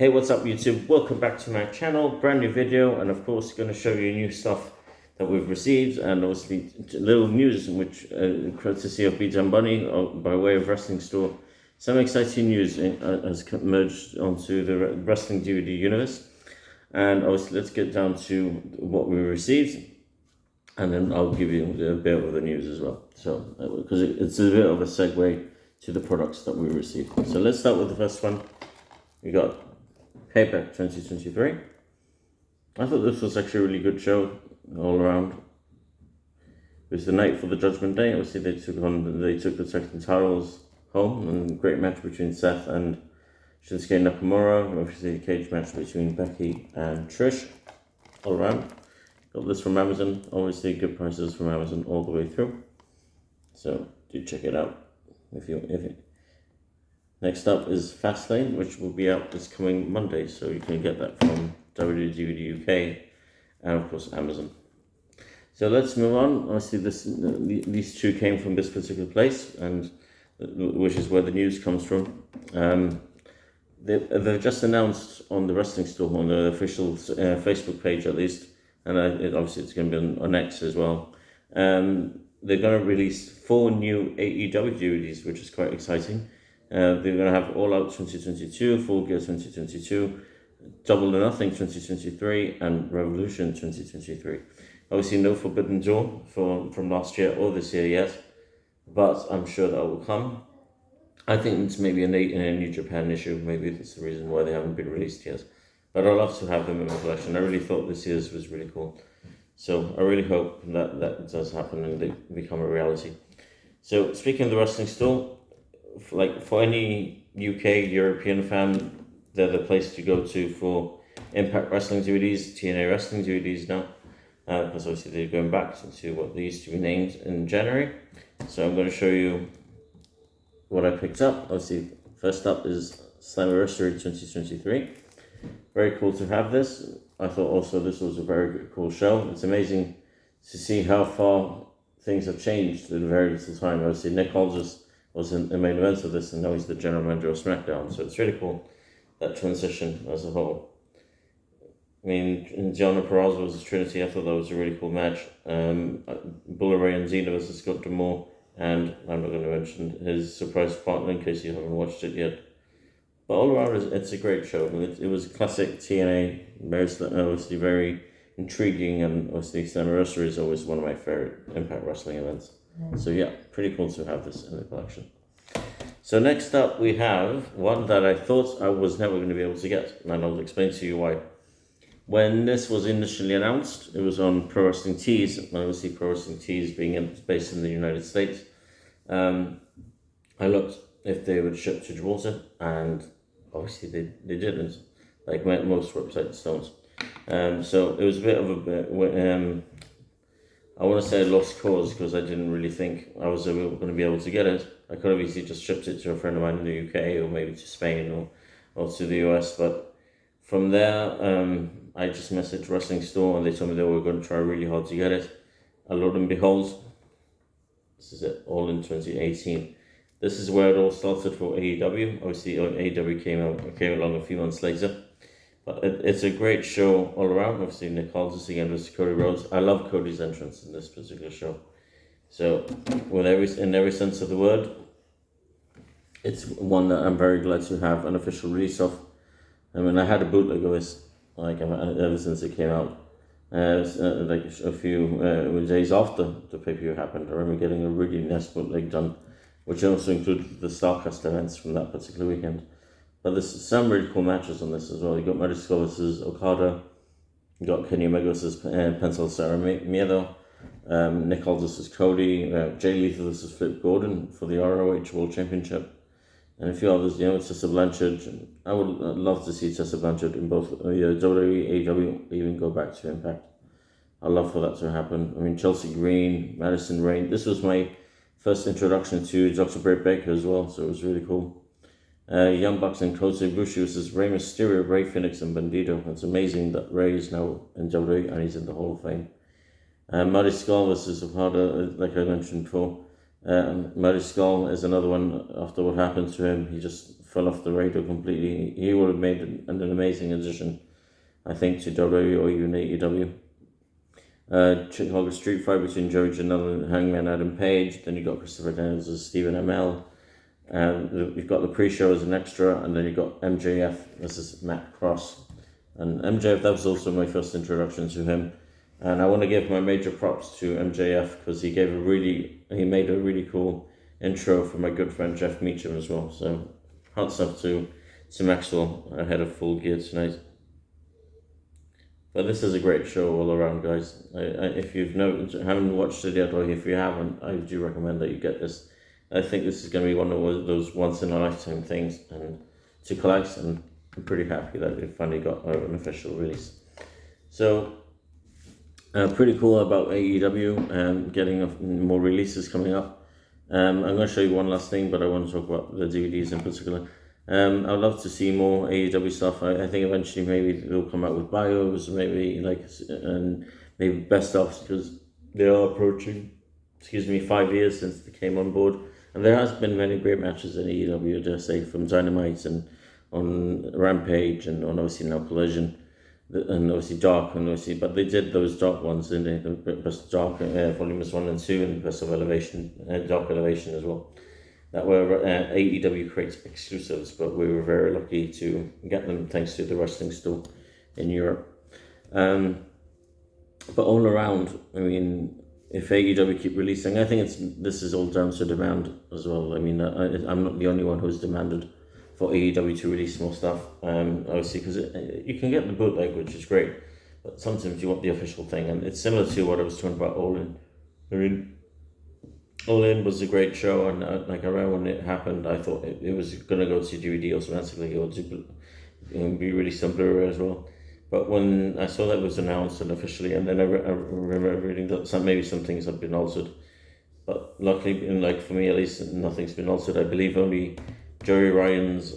Hey, what's up YouTube? Welcome back to my channel, brand new video, and of course going to show you new stuff that we've received, and obviously little news which courtesy of BJ Bunny by way of Wrestling Store. Some exciting news has merged onto the Wrestling DVD universe, and obviously let's get down to what we received, and then I'll give you a bit of the news as well. So because it's a bit of a segue to the products that we received. So let's start with the first one. We got Payback 2023. I thought this was actually a really good show all around. It was the night for the Judgment Day. Obviously, they took the tag team titles home, and a great match between Seth and Shinsuke Nakamura. Obviously, a cage match between Becky and Trish. All around. Got this from Amazon. Obviously, good prices from Amazon all the way through. So do check it out if you. Next up is Fastlane, which will be out this coming Monday, so you can get that from WWE UK and of course Amazon. So let's move on. Obviously, these two came from this particular place, and which is where the news comes from. They've just announced on the Wrestling Store, on the official Facebook page at least, and obviously it's going to be on X as well. They're going to release 4 new AEW DVDs, which is quite exciting. They're going to have All Out 2022, Full Gear 2022, Double or Nothing 2023, and Revolution 2023. Obviously, no Forbidden Door from last year or this year yet, but I'm sure that will come. I think it's maybe a New Japan issue. Maybe that's the reason why they haven't been released yet. But I'd love to have them in my collection. I really thought this year's was really cool. So I really hope that does happen and they become a reality. So speaking of the Wrestling Store, like for any UK European fan, they're the place to go to for Impact Wrestling DVDs, TNA Wrestling DVDs now, because obviously they're going back to what they used to be named in January. So I'm going to show you what I picked up. Obviously, first up is Slammiversary 2023. Very cool to have this. I thought also this was a very cool show. It's amazing to see how far things have changed in very little time. Obviously, Nick Aldis was in the main event of this, and now he's the general manager of SmackDown. So it's really cool, that transition as a whole. I mean, Gianna Peraza was Trinity. I thought that was a really cool match. Bully Ray and Zena versus Scott D'Amore, and I'm not going to mention his surprise partner in case you haven't watched it yet. But all around, it's a great show. I mean, it was classic TNA, obviously very intriguing, and obviously Slammiversary is always one of my favorite Impact Wrestling events. So yeah, pretty cool to have this in the collection. So next up we have one that I thought I was never going to be able to get, and I'll explain to you why. When this was initially announced, it was on Pro Wrestling Tees, and obviously Pro Wrestling Tees being based in the United States. I looked if they would ship to Gibraltar, and obviously they didn't, like most websites don't. So it was a bit of a I want to say a lost cause, because I didn't really think I was going to be able to get it. I could have easily just shipped it to a friend of mine in the UK, or maybe to Spain, or to the US. But from there, I just messaged Wrestling Store, and they told me they were going to try really hard to get it. And lo and behold, this is it, all in 2018. This is where it all started for AEW. Obviously, AEW came along a few months later. But it's a great show all around. Obviously, Nick Aldis again versus Cody Rhodes. I love Cody's entrance in this particular show. So, in every sense of the word, it's one that I'm very glad to have an official release of. I mean, I had a bootleg of this ever since it came out. Like a few days after the pay-per-view happened, I remember getting a really nice bootleg done, which also included the StarCast events from that particular weekend. But there's some really cool matches on this as well. You got Marty Scurll versus Okada. You got Kenny Omega versus Pencil Sarah Miedo. Nick Aldis versus Cody. Jay Lethal versus Flip Gordon for the ROH World Championship. And a few others, Tessa Blanchard. I would love to see Tessa Blanchard in both WWE, AEW, even go back to Impact. I'd love for that to happen. I mean, Chelsea Green, Madison Rayne. This was my first introduction to Dr. Britt Baker as well, so it was really cool. Young Bucks and Kota Ibushi versus Rey Mysterio, Rey Fenix, and Bandito. It's amazing that Rey is now in WWE and he's in the Hall of Fame. Marty Scurll versus Okada, like I mentioned before. Marty Scurll is another one. After what happened to him, he just fell off the radar completely. He would have made an amazing addition, I think, to WWE or even AEW. Chicago Street Fight between Joey Janela and Hangman Adam Page. Then you got Christopher Daniels as Stephen Amell. You've got the pre-show as an extra, and then you got MJF versus Matt Cross. And MJF, that was also my first introduction to him. And I want to give my major props to MJF because he made a really cool intro for my good friend Jeff Meacham as well. So hats off to Maxwell ahead of Full Gear tonight. But this is a great show all around, guys. If haven't watched it yet, or if you haven't, I do recommend that you get this. I think this is going to be one of those once-in-a-lifetime things and to collect, and I'm pretty happy that it finally got an official release. So, pretty cool about AEW getting more releases coming up. I'm going to show you one last thing, but I want to talk about the DVDs in particular. I'd love to see more AEW stuff. I think eventually maybe they'll come out with bios, and maybe best ofs, because they are approaching 5 years since they came on board. And there has been many great matches in AEW, just say, from Dynamite and on Rampage and on obviously now Collision and obviously Dark, but they did those Dark ones, didn't they? The Best of Dark Volumes 1 and 2 and Best of Elevation, Dark Elevation as well. That were AEW creates exclusives, but we were very lucky to get them thanks to the wrestling store in Europe. But all around, I mean, if AEW keep releasing, I think this is all down to demand as well. I mean, I'm not the only one who's demanded for AEW to release more stuff. Obviously, because you can get the bootleg, which is great, but sometimes you want the official thing, and it's similar to what I was talking about All In. I mean, All In was a great show, and I remember when it happened, I thought it was going to go to DVD automatically or to be released on Blu-ray as well. But when I saw that it was announced and officially, and then I remember reading that maybe some things had been altered. But luckily, for me at least, nothing's been altered. I believe only Joey Ryan's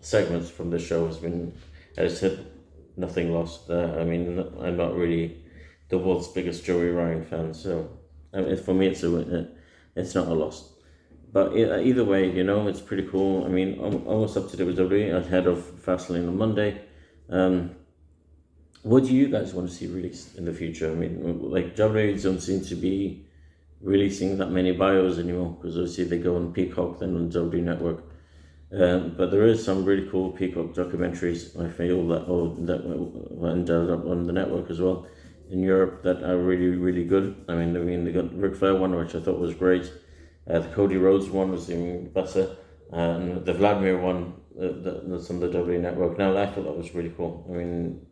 segments from the show has been edited, nothing lost. I mean, I'm not really the world's biggest Joey Ryan fan, so for me it's not a loss. But either way, it's pretty cool. I mean, almost up to date with WWE ahead of Fastlane on Monday. What do you guys want to see released in the future? I mean, like WWE don't seem to be releasing that many bios anymore because obviously they go on Peacock then on WWE Network. But there is some really cool Peacock documentaries, I feel, that ended up on the network as well in Europe that are really, really good. I mean they got Ric Flair one, which I thought was great. The Cody Rhodes one was even better, and the Vladimir one that's on the WWE Network. Now, I thought that was really cool. I mean,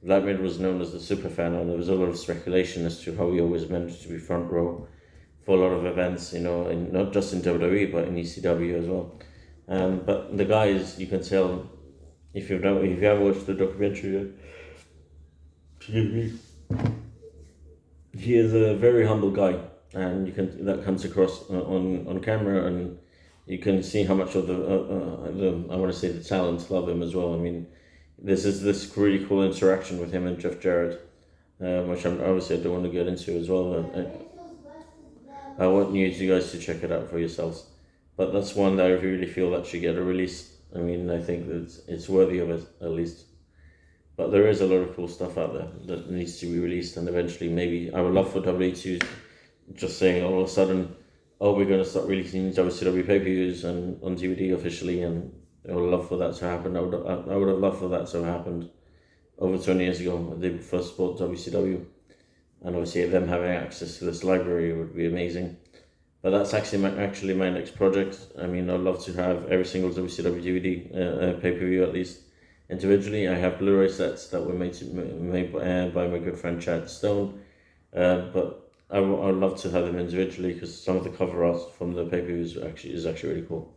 Vladimir was known as the super fan, and there was a lot of speculation as to how he always managed to be front row for a lot of events, and not just in WWE but in ECW as well. But the guy you can tell if you haven't watched the documentary yet, he is a very humble guy, and that comes across on camera, and you can see how much of the talent love him as well. I mean, this really cool interaction with him and Jeff Jarrett, which I don't want to get into as well. I want you guys to check it out for yourselves. But that's one that I really feel that should get a release. I mean, I think that it's worthy of it, at least. But there is a lot of cool stuff out there that needs to be released, and eventually maybe I would love for WWE to just say all of a sudden, we're going to start releasing WCW pay-per-views and on DVD officially, and I would love for that to happen. I would have loved for that to have happened over 20 years ago when they first bought WCW, and obviously them having access to this library would be amazing. But that's actually my next project. I mean, I'd love to have every single WCW DVD pay-per-view at least individually. I have Blu-ray sets that were made by my good friend Chad Stone, but I would love to have them individually because some of the cover art from the pay-per-views is actually really cool.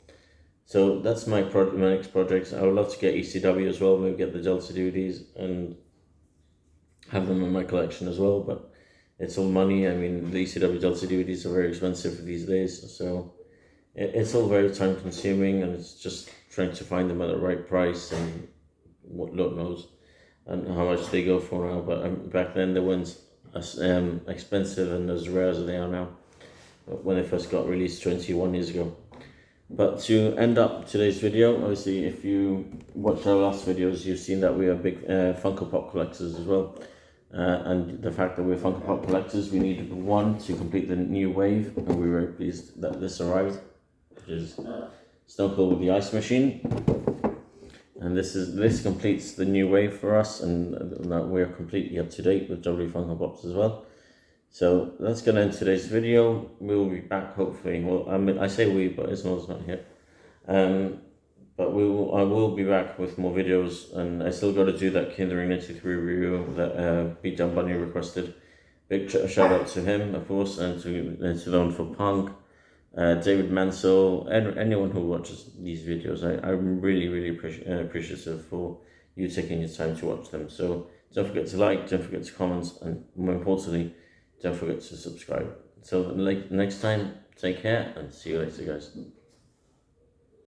So that's my next project. I would love to get ECW as well, maybe get the Delta DVDs and have them in my collection as well, but it's all money. I mean, the ECW Delta DVDs are very expensive these days, so it's all very time consuming, and it's just trying to find them at the right price and what Lord knows and how much they go for now. But back then they weren't as expensive and as rare as they are now when they first got released 21 years ago. But to end up today's video, obviously, if you watched our last videos, you've seen that we are big Funko Pop collectors as well. And the fact that we're Funko Pop collectors, we needed one to complete the new wave, and we were very pleased that this arrived, which is Stone Cold with the Ice Machine. And this completes the new wave for us, and that we're completely up to date with W Funko Pops as well. So that's going to end today's video. We'll be back hopefully. Well, I say we, but Ismail's not here. But I will be back with more videos, and I still got to do that Kindering 93 review that Beatdown Bunny requested. Big shout out to him, of course, and to the one for Punk, David Mansell, and anyone who watches these videos. I'm really appreciative for you taking your time to watch them. So don't forget to like, don't forget to comment, and more importantly, don't forget to subscribe. Until next time, take care and see you later, guys.